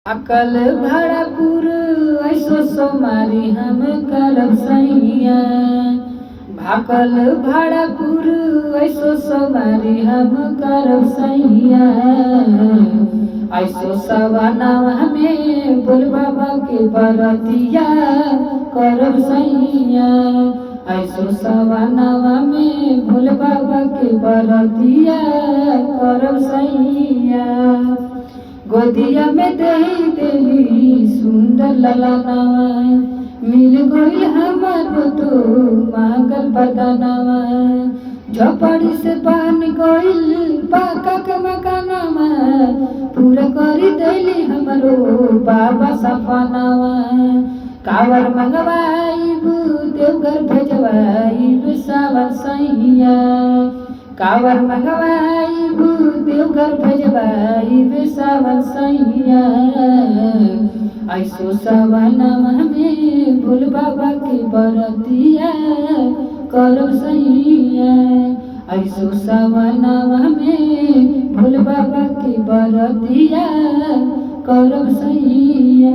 अकल भरपूर ऐसो सोमारी हम करब सैया। भाकल भरपूर ऐसो सोमारी हम करब सैया। ऐसो सवनावा में बोल बाबा के बरतिया करब सैया। ऐसो सवनावा में भोल बाबा के बरतिया करब सैया। गोदिया में दही देली सुंदर ललनावा, मिल गइल हमर तो मांगल बदनावा। झोपड़ी से बन गइल पाका के मकानावा, पूरा करी देली हमरो बाबा सपनावा। कावर मंगवाइब देवघर भेजवाइब सावन सैया। कावर मंगवाइब देवघर भेजवाइब सावन सैया। ऐसो सवनावा में भोल बाबा के बरतिया करब सैया। ऐसो सवनावा में भोल बाबा के बरतिया करब सैया।